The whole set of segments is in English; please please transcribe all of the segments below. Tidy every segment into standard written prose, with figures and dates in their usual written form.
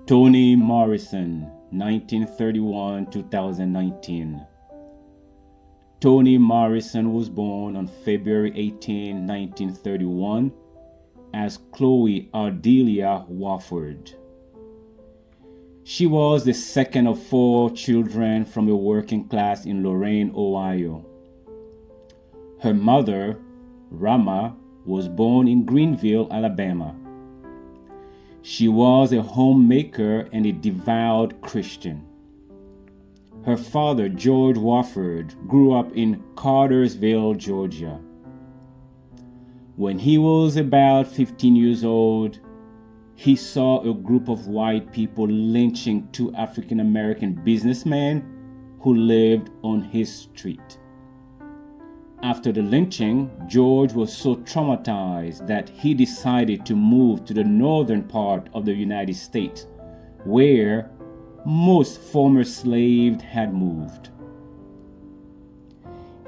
Toni Morrison, 1931-2019. Toni Morrison was born on February 18, 1931, as Chloe Ardelia Wofford. She was the second of four children from a working class in Lorain, Ohio. Her mother, Rama, was born in Greenville, Alabama. She was a homemaker and a devout Christian. Her father, George Wofford, grew up in Cartersville, Georgia. When he was about 15 years old, he saw a group of white people lynching two African American businessmen who lived on his street. After the lynching, George was so traumatized that he decided to move to the northern part of the United States, where most former slaves had moved.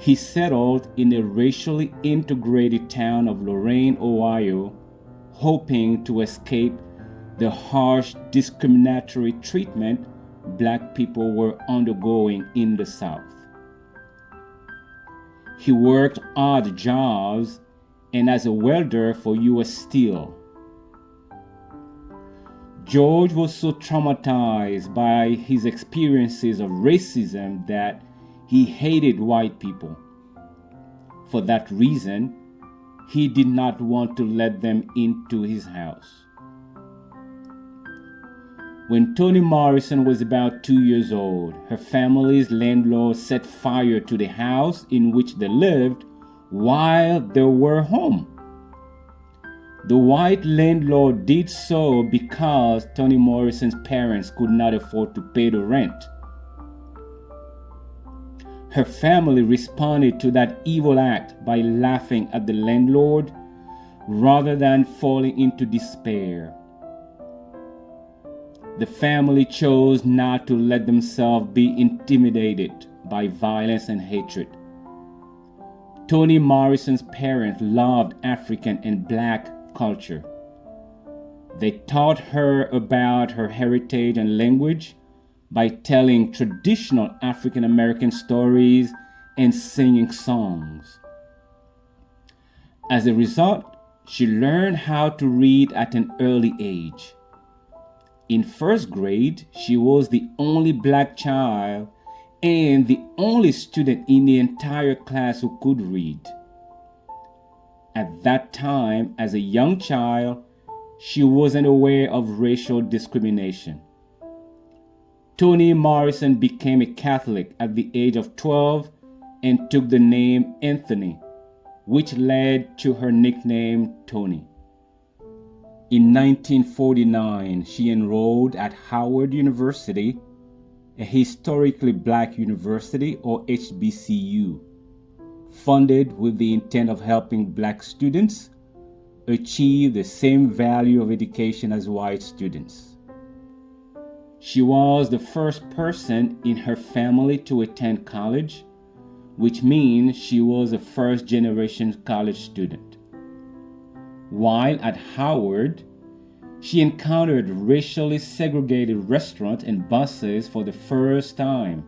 He settled in the racially integrated town of Lorain, Ohio, hoping to escape the harsh discriminatory treatment black people were undergoing in the South. He worked odd jobs and as a welder for U.S. Steel. George was so traumatized by his experiences of racism that he hated white people. For that reason, he did not want to let them into his house. When Toni Morrison was about 2 years old, her family's landlord set fire to the house in which they lived while they were home. The white landlord did so because Toni Morrison's parents could not afford to pay the rent. Her family responded to that evil act by laughing at the landlord rather than falling into despair. The family chose not to let themselves be intimidated by violence and hatred. Toni Morrison's parents loved African and Black culture. They taught her about her heritage and language by telling traditional African American stories and singing songs. As a result, she learned how to read at an early age. In first grade, she was the only black child and the only student in the entire class who could read. At that time, as a young child, she wasn't aware of racial discrimination. Toni Morrison became a Catholic at the age of 12 and took the name Anthony, which led to her nickname Toni. In 1949, she enrolled at Howard University, a historically black university or HBCU, funded with the intent of helping black students achieve the same value of education as white students. She was the first person in her family to attend college, which means she was a first-generation college student. While at Howard, she encountered racially segregated restaurants and buses for the first time.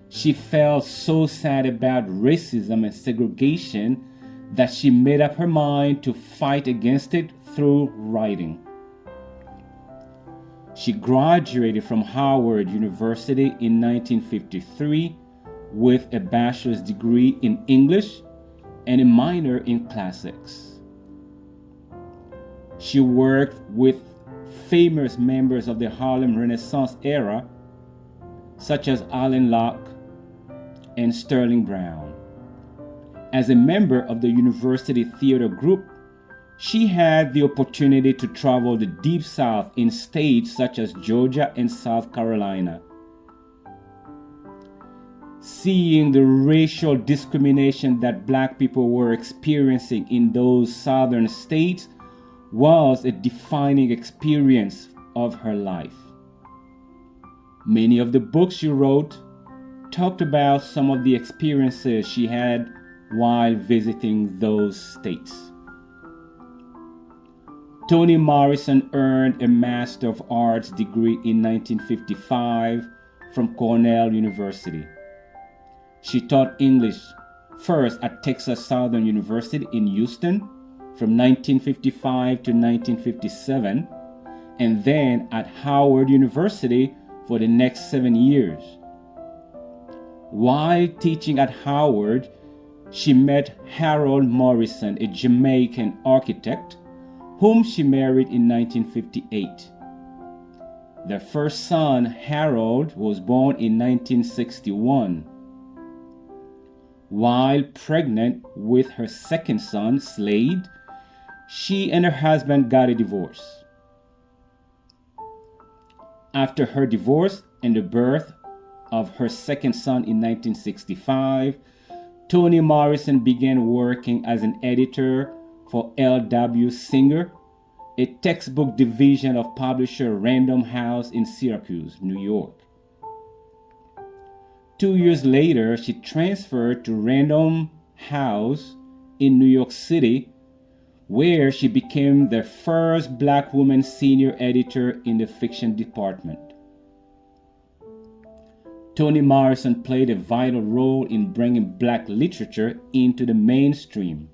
She felt so sad about racism and segregation that she made up her mind to fight against it through writing. She graduated from Howard University in 1953 with a bachelor's degree in English and a minor in classics. She worked with famous members of the Harlem Renaissance era, such as Alain Locke and Sterling Brown. As a member of the University Theater Group, she had the opportunity to travel the Deep South in states such as Georgia and South Carolina. Seeing the racial discrimination that black people were experiencing in those southern states was a defining experience of her life. Many of the books she wrote talked about some of the experiences she had while visiting those states. Toni Morrison earned a Master of Arts degree in 1955 from Cornell University. She taught English first at Texas Southern University in Houston from 1955 to 1957, and then at Howard University for the next 7 years. While teaching at Howard, she met Harold Morrison, a Jamaican architect, whom she married in 1958. Their first son, Harold, was born in 1961. While pregnant with her second son, Slade, she and her husband got a divorce. After her divorce and the birth of her second son in 1965, Toni Morrison began working as an editor for L.W. Singer, a textbook division of publisher Random House in Syracuse, New York. 2 years later, she transferred to Random House in New York City, where she became the first Black woman senior editor in the fiction department. Toni Morrison played a vital role in bringing Black literature into the mainstream.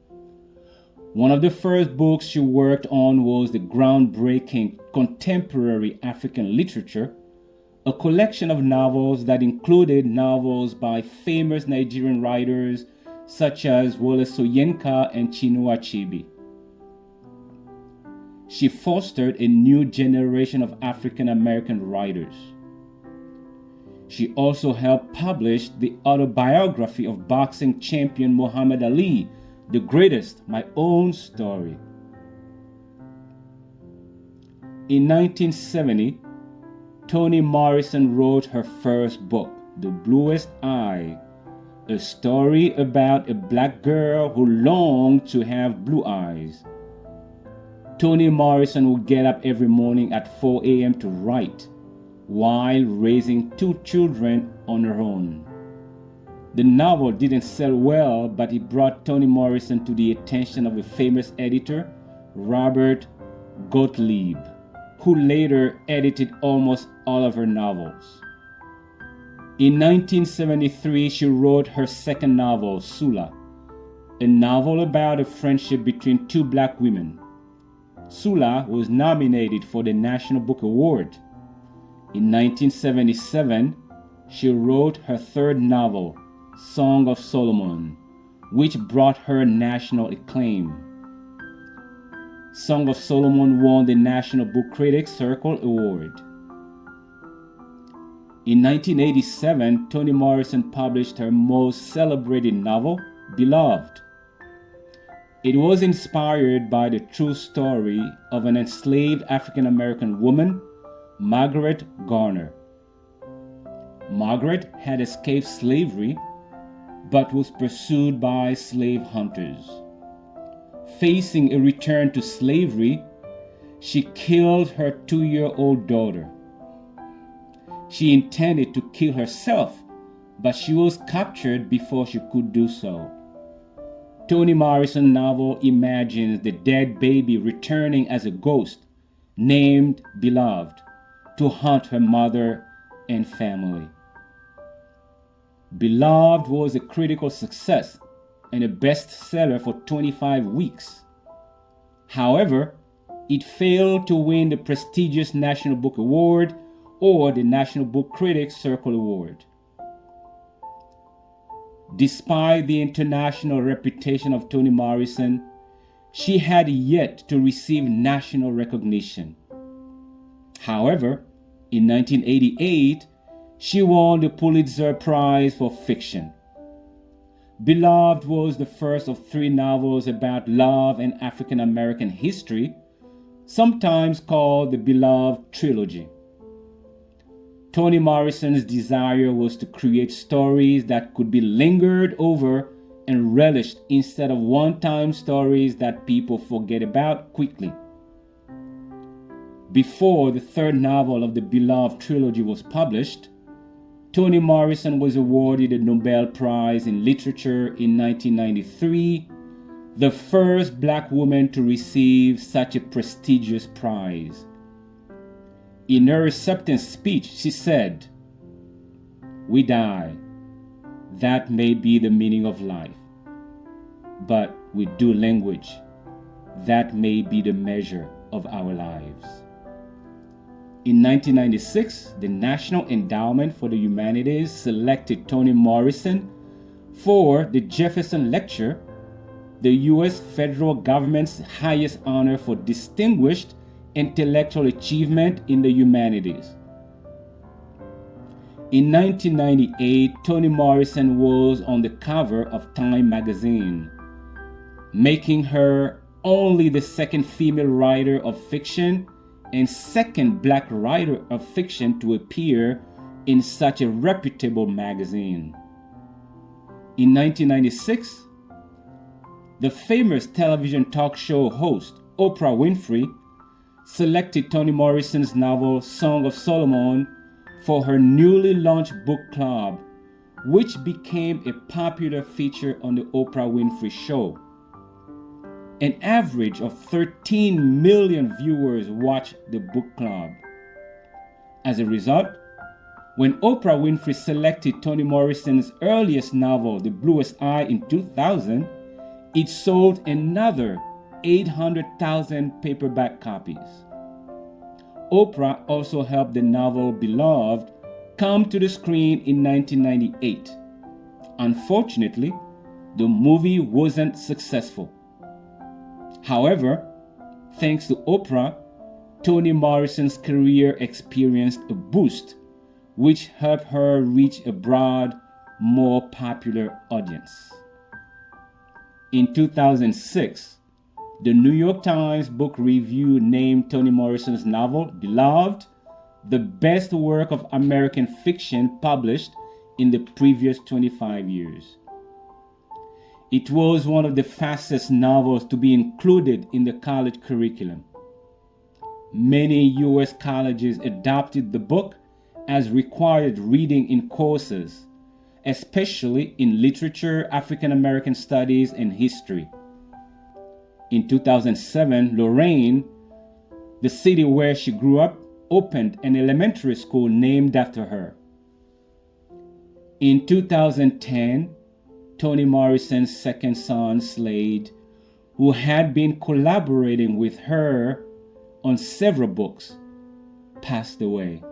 One of the first books she worked on was the groundbreaking Contemporary African Literature, a collection of novels that included novels by famous Nigerian writers such as Wole Soyinka and Chinua Achebe. She fostered a new generation of African American writers. She also helped publish the autobiography of boxing champion Muhammad Ali, The Greatest, My Own Story. In 1970, Toni Morrison wrote her first book, The Bluest Eye, a story about a Black girl who longed to have blue eyes. Toni Morrison would get up every morning at 4 a.m. to write, while raising 2 children on her own. The novel didn't sell well, but it brought Toni Morrison to the attention of a famous editor, Robert Gottlieb, who later edited almost all of her novels. In 1973, she wrote her second novel, Sula, a novel about a friendship between 2 Black women. Sula was nominated for the National Book Award. In 1977, she wrote her third novel, Song of Solomon, which brought her national acclaim. Song of Solomon won the National Book Critics Circle Award. In 1987, Toni Morrison published her most celebrated novel, Beloved. It was inspired by the true story of an enslaved African American woman, Margaret Garner. Margaret had escaped slavery but was pursued by slave hunters. Facing a return to slavery, she killed her 2-year-old daughter. She intended to kill herself, but she was captured before she could do so. Toni Morrison's novel imagines the dead baby returning as a ghost named Beloved to haunt her mother and family. Beloved was a critical success and a bestseller for 25 weeks. However, it failed to win the prestigious National Book Award or the National Book Critics Circle Award. Despite the international reputation of Toni Morrison, she had yet to receive national recognition. However, in 1988, she won the Pulitzer Prize for Fiction. Beloved was the first of 3 novels about love and African American history, sometimes called the Beloved Trilogy. Toni Morrison's desire was to create stories that could be lingered over and relished instead of one-time stories that people forget about quickly. Before the third novel of the Beloved Trilogy was published, Toni Morrison was awarded the Nobel Prize in Literature in 1993, the first black woman to receive such a prestigious prize. In her acceptance speech, she said, "We die. That may be the meaning of life. But with due language, that may be the measure of our lives." In 1996, the National Endowment for the Humanities selected Toni Morrison for the Jefferson Lecture, the U.S. federal government's highest honor for distinguished intellectual achievement in the humanities. In 1998, Toni Morrison was on the cover of Time magazine, making her only the second female writer of fiction and second black writer of fiction to appear in such a reputable magazine. In 1996, the famous television talk show host Oprah Winfrey selected Toni Morrison's novel Song of Solomon for her newly launched book club, which became a popular feature on the Oprah Winfrey Show. An average of 13 million viewers watched the book club. As a result, when Oprah Winfrey selected Toni Morrison's earliest novel, The Bluest Eye, in 2000, it sold another 800,000 paperback copies. Oprah also helped the novel Beloved come to the screen in 1998. Unfortunately, the movie wasn't successful. However, thanks to Oprah, Toni Morrison's career experienced a boost, which helped her reach a broad, more popular audience. In 2006, the New York Times Book Review named Toni Morrison's novel, Beloved, the best work of American fiction published in the previous 25 years. It was one of the fastest novels to be included in the college curriculum. Many U.S. colleges adopted the book as required reading in courses, especially in literature, African American studies, and history. In 2007, Lorraine, the city where she grew up, opened an elementary school named after her. In 2010, Toni Morrison's second son, Slade, who had been collaborating with her on several books, passed away.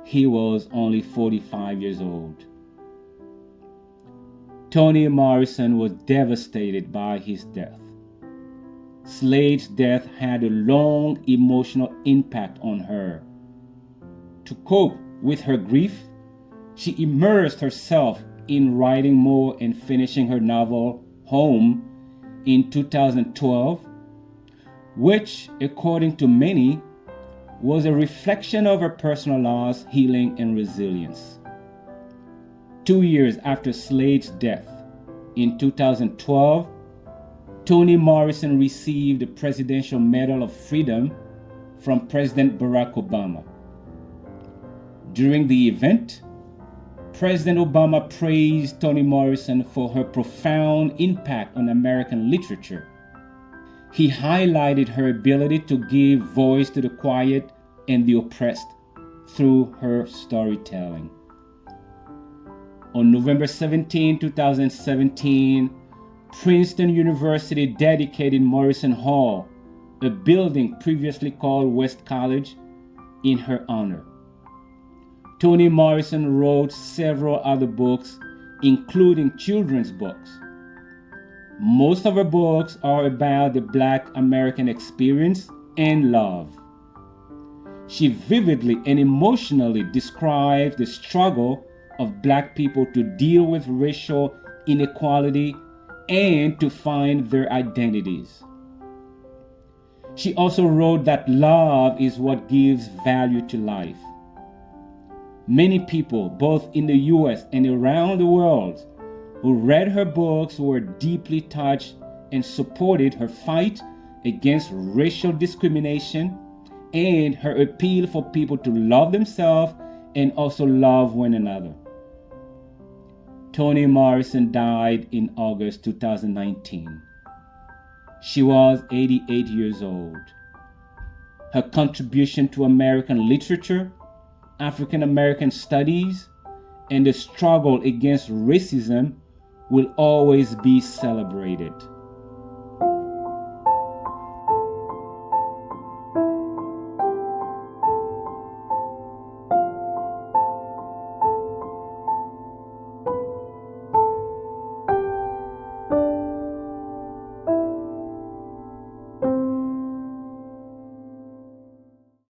He was only 45 years old. Toni Morrison was devastated by his death. Slade's death had a long emotional impact on her. To cope with her grief, she immersed herself in writing more and finishing her novel, Home, in 2012, which, according to many, was a reflection of her personal loss, healing, and resilience. 2 years after Slade's death, in 2012, Toni Morrison received the Presidential Medal of Freedom from President Barack Obama. During the event, President Obama praised Toni Morrison for her profound impact on American literature. He highlighted her ability to give voice to the quiet and the oppressed through her storytelling. On November 17, 2017, Princeton University dedicated Morrison Hall, a building previously called West College, in her honor. Toni Morrison wrote several other books, including children's books. Most of her books are about the Black American experience and love. She vividly and emotionally describes the struggle of Black people to deal with racial inequality and to find their identities. She also wrote that love is what gives value to life. Many people, both in the US and around the world, who read her books were deeply touched and supported her fight against racial discrimination and her appeal for people to love themselves and also love one another. Toni Morrison died in August 2019. She was 88 years old. Her contribution to American literature, African American studies, and the struggle against racism will always be celebrated.